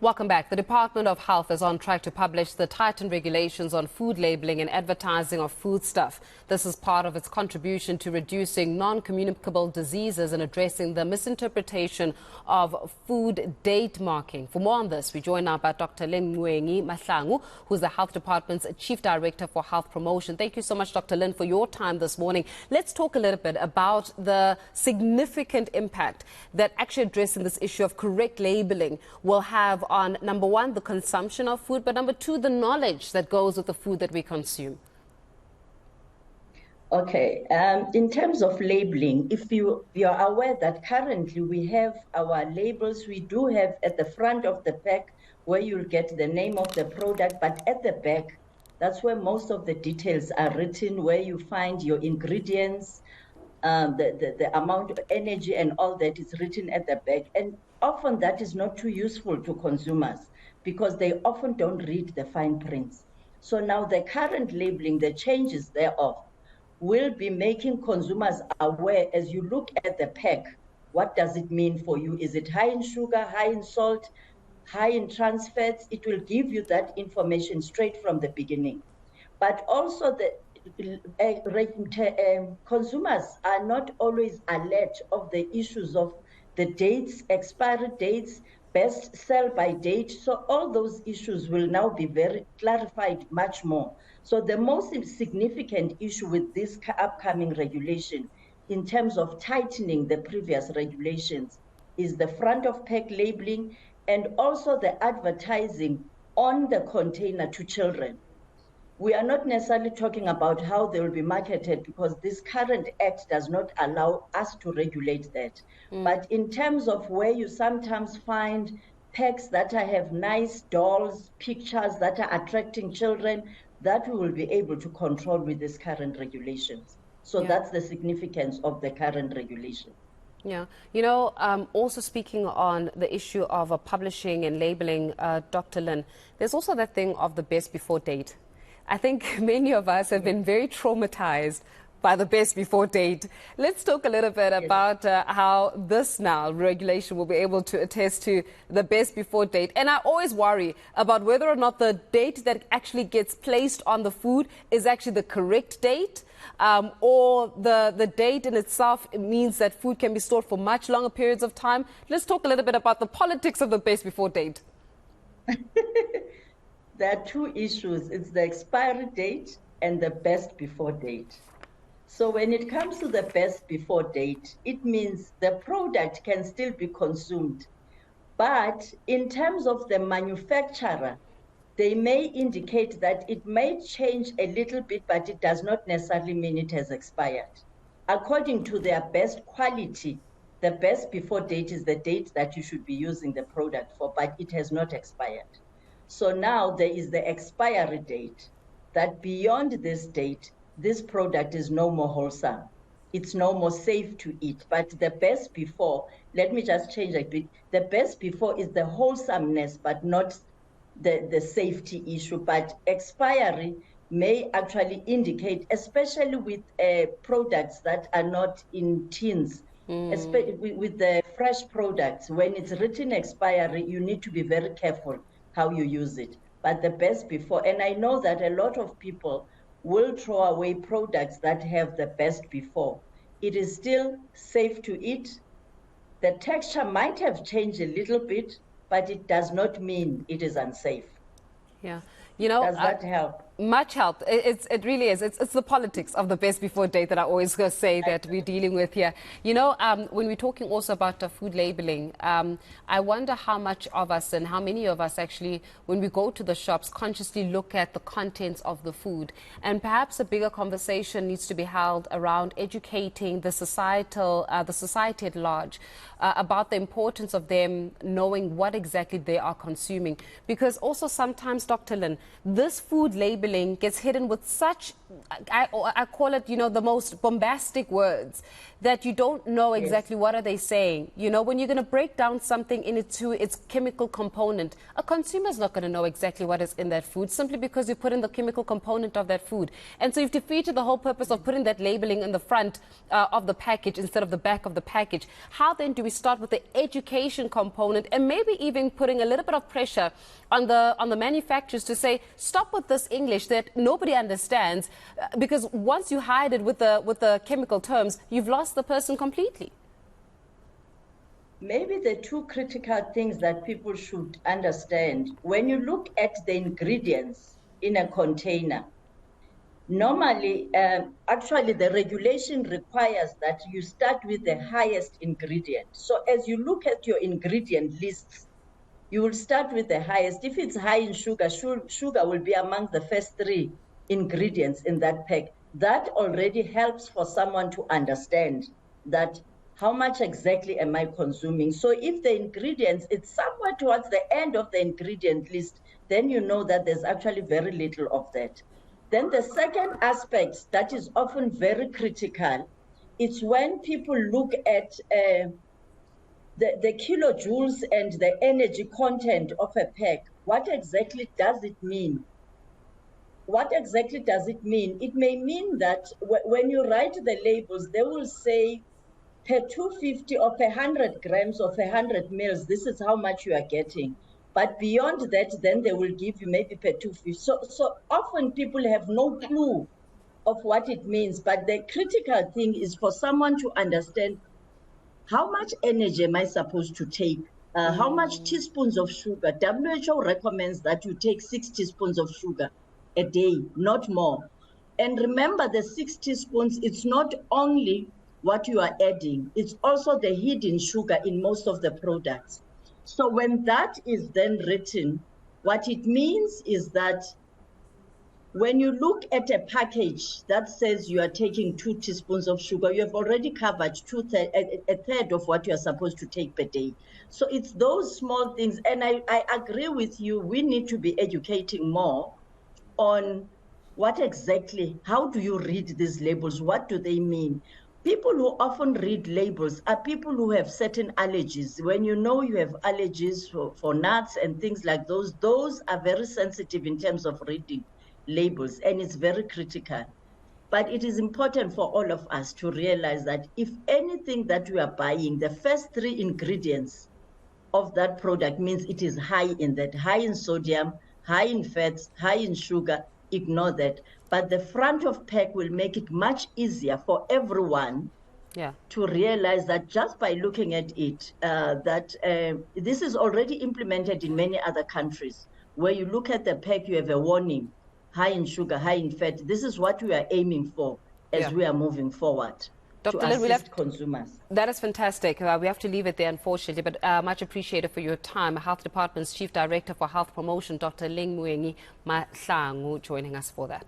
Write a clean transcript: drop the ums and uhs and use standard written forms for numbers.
Welcome back. The Department of Health is on track to publish the tightened regulations on food labelling and advertising of foodstuff. This is part of its contribution to reducing non-communicable diseases and addressing the misinterpretation of food date marking. For more on this, we join now by Dr. Lynn Mahlangu, who's the Health Department's Chief Director for Health Promotion. Thank you so much, Dr. Lynn, for your time this morning. Let's talk a little bit about the significant impact that actually addressing this issue of correct labelling will have on, number one, the consumption of food, but number two, the knowledge that goes with the food that we consume. Okay, in terms of labeling, if you are aware that currently we have our labels, we do have at the front of the pack where you'll get the name of the product, but at the back, that's where most of the details are written, where you find your ingredients, the amount of energy and all that is written at the back. And often that is not too useful to consumers because they often don't read the fine prints. So now the current labeling, the changes thereof, will be making consumers aware as you look at the pack. What does it mean for you? Is it high in sugar, high in salt, high in trans fats? It will give you that information straight from the beginning. But also consumers are not always alert of the issues of the dates, expiry dates, best sell by date. So all those issues will now be very clarified much more. So the most significant issue with this upcoming regulation in terms of tightening the previous regulations is the front of pack labeling and also the advertising on the container to children. We are not necessarily talking about how they will be marketed because this current act does not allow us to regulate that. But in terms of where you sometimes find packs that have nice dolls, pictures that are attracting children, that we will be able to control with this current regulations. So that's the significance of the current regulation. Yeah, you know, also speaking on the issue of publishing and labeling, Dr. Lynn, there's also that thing of the best before date. I think many of us have been very traumatized by the best before date. Let's talk a little bit about how this now regulation will be able to attest to the best before date. And I always worry about whether or not the date that actually gets placed on the food is actually the correct date, or the date in itself means that food can be stored for much longer periods of time. Let's talk a little bit about the politics of the best before date. There are two issues. It's the expiry date and the best before date. So when it comes to the best before date, it means the product can still be consumed. But in terms of the manufacturer, they may indicate that it may change a little bit, but it does not necessarily mean it has expired. According to their best quality, the best before date is the date that you should be using the product for, but it has not expired. So now there is the expiry date, that beyond this date, this product is no more wholesome. It's no more safe to eat. But the best before, let me just change a bit. The best before is the wholesomeness, but not the safety issue. But expiry may actually indicate, especially with products that are not in tins, especially with the fresh products, when it's written expiry, you need to be very careful how you use it. But the best before, and I know that a lot of people will throw away products that have the best before. It is still safe to eat. The texture might have changed a little bit, but it does not mean it is unsafe. Yeah. You know, does that help? Much help. It really is. It's the politics of the best before date that I always say that we're dealing with here. You know, when we're talking also about food labeling, I wonder how much of us and how many of us actually, when we go to the shops, consciously look at the contents of the food. And perhaps a bigger conversation needs to be held around educating the society at large about the importance of them knowing what exactly they are consuming. Because also sometimes, Dr. Lynn, this food labeling gets hidden with such, I call it, you know, the most bombastic words that you don't know Yes. exactly what are they saying. You know, when you're going to break down something into its chemical component, a consumer is not going to know exactly what is in that food simply because you put in the chemical component of that food. And so you've defeated the whole purpose of putting that labeling in the front of the package instead of the back of the package. How then do we start with the education component and maybe even putting a little bit of pressure on the manufacturers to say, stop with this English that nobody understands, because once you hide it with the chemical terms, you've lost the person completely. Maybe the two critical things that people should understand, when you look at the ingredients in a container, normally, actually the regulation requires that you start with the highest ingredient. So as you look at your ingredient lists, you will start with the highest. If it's high in sugar, sugar will be among the first 3 ingredients in that pack. That already helps for someone to understand that how much exactly am I consuming. So if the ingredients, it's somewhere towards the end of the ingredient list, then you know that there's actually very little of that. Then the second aspect that is often very critical, it's when people look at the kilojoules and the energy content of a pack. What exactly does it mean? What exactly does it mean? It may mean that when you write the labels, they will say per 250 or per 100 grams or per 100 mils, this is how much you are getting. But beyond that, then they will give you maybe per 250. So often people have no clue of what it means. But the critical thing is for someone to understand, how much energy am I supposed to take? How much teaspoons of sugar? WHO recommends that you take 6 teaspoons of sugar a day, not more. And remember, the 6 teaspoons, it's not only what you are adding, it's also the hidden sugar in most of the products. So when that is then written, what it means is that when you look at a package that says you are taking 2 teaspoons of sugar, you have already covered a third of what you are supposed to take per day. So it's those small things. And I agree with you, we need to be educating more on what exactly, how do you read these labels? What do they mean? People who often read labels are people who have certain allergies. When you know you have allergies for nuts and things like those are very sensitive in terms of reading labels, and it's very critical. But it is important for all of us to realize that if anything that we are buying, the first 3 ingredients of that product means it is high in that, high in sodium, high in fats, high in sugar, ignore that. But the front of pack will make it much easier for everyone to realize that just by looking at it, this is already implemented in many other countries, where you look at the pack, you have a warning, high in sugar, high in fat. This is what we are aiming for as we are moving forward to assist consumers. That is fantastic. We have to leave it there, unfortunately, but much appreciated for your time. Health Department's Chief Director for Health Promotion, Dr. Ling Muengi Mahlangu, joining us for that.